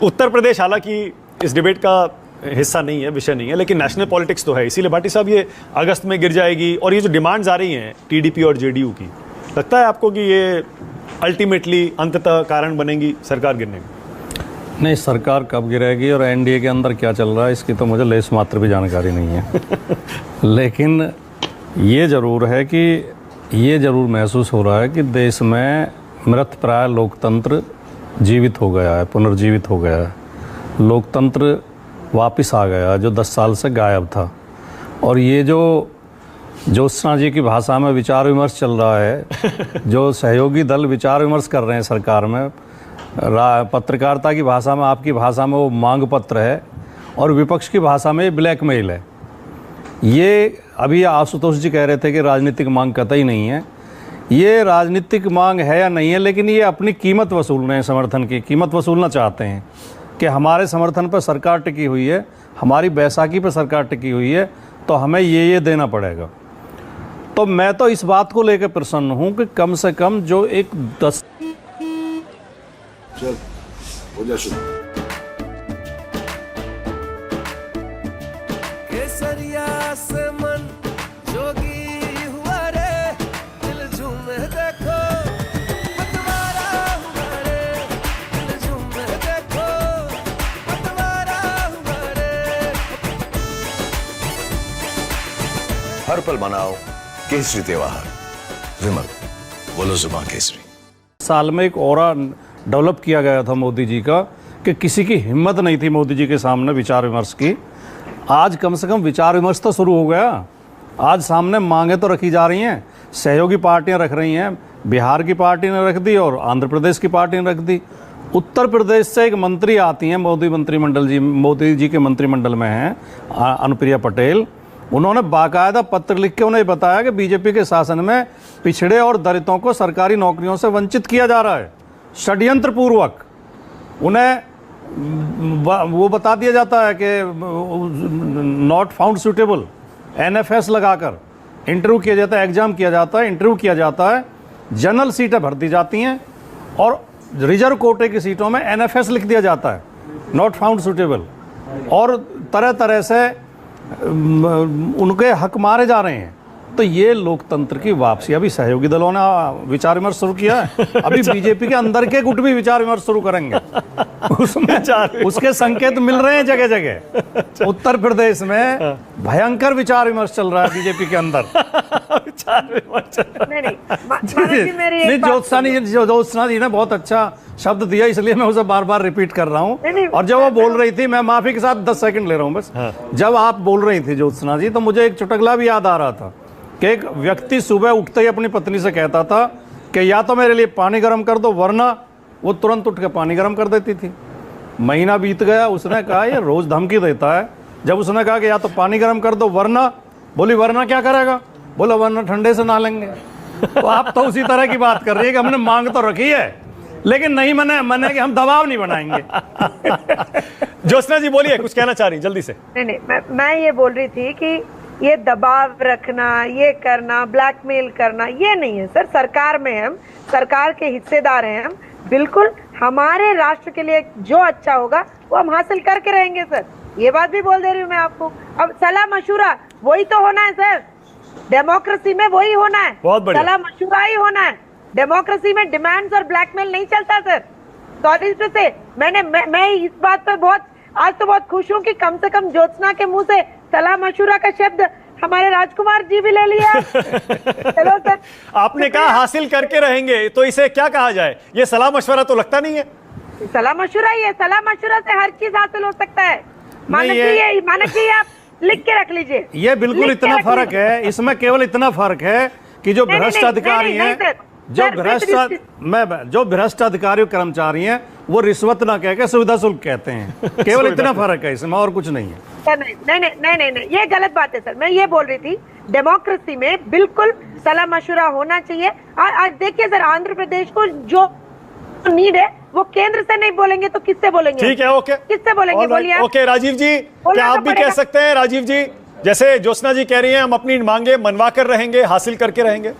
उत्तर प्रदेश हालांकि इस डिबेट का हिस्सा नहीं है, विषय नहीं है, लेकिन नेशनल पॉलिटिक्स तो है, इसीलिए भाटी साहब ये अगस्त में गिर जाएगी। और ये जो डिमांड्स आ रही हैं टीडीपी और जेडीयू की, लगता है आपको कि ये अल्टीमेटली अंततः कारण बनेंगी सरकार गिरने में? नहीं, सरकार कब गिरेगी और एनडीए के अंदर क्या चल रहा है इसकी तो मुझे लेस मात्र भी जानकारी नहीं है। लेकिन ये ज़रूर है कि ये ज़रूर महसूस हो रहा है कि देश में मृतप्राय लोकतंत्र जीवित हो गया है, पुनर्जीवित हो गया है। लोकतंत्र वापस आ गया जो 10 साल से गायब था। और ये जो ज्योत्सना जी की भाषा में विचार विमर्श चल रहा है, जो सहयोगी दल विचार विमर्श कर रहे हैं सरकार में, पत्रकारिता की भाषा में, आपकी भाषा में वो मांग पत्र है, और विपक्ष की भाषा में ब्लैकमेल है। ये अभी आशुतोष जी कह रहे थे कि राजनीतिक मांग कतई नहीं है। ये राजनीतिक मांग है या नहीं है, लेकिन ये अपनी कीमत वसूल रहे हैं, समर्थन की कीमत वसूलना चाहते हैं कि हमारे समर्थन पर सरकार टिकी हुई है, हमारी बैसाखी पर सरकार टिकी हुई है, तो हमें ये देना पड़ेगा। तो मैं तो इस बात को लेकर प्रसन्न हूं कि कम से कम जो एक 10 चल हो जा शुरू। केसरिया से मन जोगी हुआ रे, दिल झूमे देखो पतवारा हुआ रे, दिल झूमे देखो पतवारा हुआ रे। हर पल मनाओ केसरी त्योहार। विमल बोलो जुबान केसरी। साल में एक ऑरा डेवलप किया गया था मोदी जी का कि किसी की हिम्मत नहीं थी मोदी जी के सामने विचार विमर्श की। आज कम से कम विचार विमर्श तो शुरू हो गया। आज सामने मांगे तो रखी जा रही हैं, सहयोगी पार्टियां रख रही हैं। बिहार की पार्टी ने रख दी और आंध्र प्रदेश की पार्टी ने रख दी। उत्तर प्रदेश से एक मंत्री आती हैं, मोदी जी के मंत्रिमंडल में हैं अनुप्रिया पटेल। उन्होंने बाकायदा पत्र लिख के उन्हें बताया कि बीजेपी के शासन में पिछड़े और दलितों को सरकारी नौकरियों से वंचित किया जा रहा है, षड्यंत्र पूर्वक। उन्हें वो बता दिया जाता है कि नॉट फाउंड सूटेबल, NFS लगाकर इंटरव्यू किया जाता है, एग्जाम किया जाता है, इंटरव्यू किया जाता है, जनरल सीटें भर दी जाती हैं और रिजर्व कोटे की सीटों में NFS लिख दिया जाता है, नॉट फाउंड सूटेबल। और तरह तरह से उनके हक मारे जा रहे हैं। तो ये लोकतंत्र की वापसी। अभी सहयोगी दलों ने विचार विमर्श शुरू किया है, अभी बीजेपी के अंदर के गुट भी विचार विमर्श शुरू करेंगे। उसमें उसके संकेत मिल रहे हैं जगह जगह। उत्तर प्रदेश में भयंकर विचार विमर्श चल रहा है बीजेपी के अंदर। नहीं, ज्योत्सना जी ने बहुत अच्छा शब्द दिया, इसलिए मैं उसे बार बार रिपीट कर रहा हूँ। और जब वो बोल रही थी, मैं माफी के साथ 10 सेकंड ले रहा हूँ बस। जब आप बोल रही थी ज्योत्सना जी, तो मुझे एक चुटकुला भी याद आ रहा था कि एक व्यक्ति सुबह उठते ही अपनी पत्नी से कहता था कि या तो मेरे लिए पानी गर्म कर दो, वरना वो तुरंत उठ के पानी गर्म कर देती थी। महीना बीत गया, उसने कहा ये रोज धमकी देता है। जब उसने कहा कि या तो पानी गर्म कर दो, वरना, बोली वरना क्या करेगा? बोला वरना ठंडे से नहा लेंगे। तो आप तो उसी तरह की बात कर रही है कि हमने मांग तो रखी है, लेकिन नहीं मने कि हम दबाव नहीं बनाएंगे। ज्योत्सना जी बोलिए, कुछ कहना चाह रही जल्दी से। नहीं, मैं ये बोल रही थी कि ये दबाव रखना, ये करना, ब्लैकमेल करना, ये नहीं है सर। सरकार में हम सरकार के हिस्सेदार हैं हम। बिल्कुल हमारे राष्ट्र के लिए जो अच्छा होगा वो हम हासिल करके रहेंगे सर। ये बात भी बोल दे रही हूँ मैं आपको। अब सलाह मशूरा वही तो होना है सर, डेमोक्रेसी में वही होना है, सलाह मशूरा ही होना है। डेमोक्रेसी में डिमांड्स और ब्लैकमेल नहीं चलता सर। सॉरी से मैं इस बात पर बहुत आज तो बहुत खुश हूँ कि कम से कम ज्योत्सना के मुंह से सलाह मशूरा का शब्द हमारे राजकुमार जी भी ले लिया। चलो सर, आपने कहा हासिल करके रहेंगे, तो इसे क्या कहा जाए? ये सलाह मशवरा तो लगता नहीं है। सलाह मशवरा ही है। सलाह मशवरा से हर चीज हासिल हो सकता है। मानक जी आप लिख के रख लीजिए। ये बिल्कुल इतना फर्क है, इसमें केवल इतना फर्क है कि जो भ्रष्ट अधिकारी हैं, जो भ्रष्ट अधिकारी कर्मचारी हैं, वो रिश्वत ना कह के सुविधा शुल्क कहते हैं। केवल इतना फर्क है इसमें, और कुछ नहीं है। नहीं, ये गलत बात है सर। मैं ये बोल रही थी डेमोक्रेसी में बिल्कुल सलाह मशवरा होना चाहिए। और आज देखिए सर, आंध्र प्रदेश को जो नीड है वो केंद्र से नहीं बोलेंगे तो किससे बोलेंगे? ठीक है, ओके, किससे बोलेंगे? बोलिए। ओके राजीव जी, क्या आप भी कह सकते हैं? राजीव जी, जैसे ज्योत्सना जी कह रही हैं, हम अपनी मांगे मनवा कर रहेंगे, हासिल करके रहेंगे।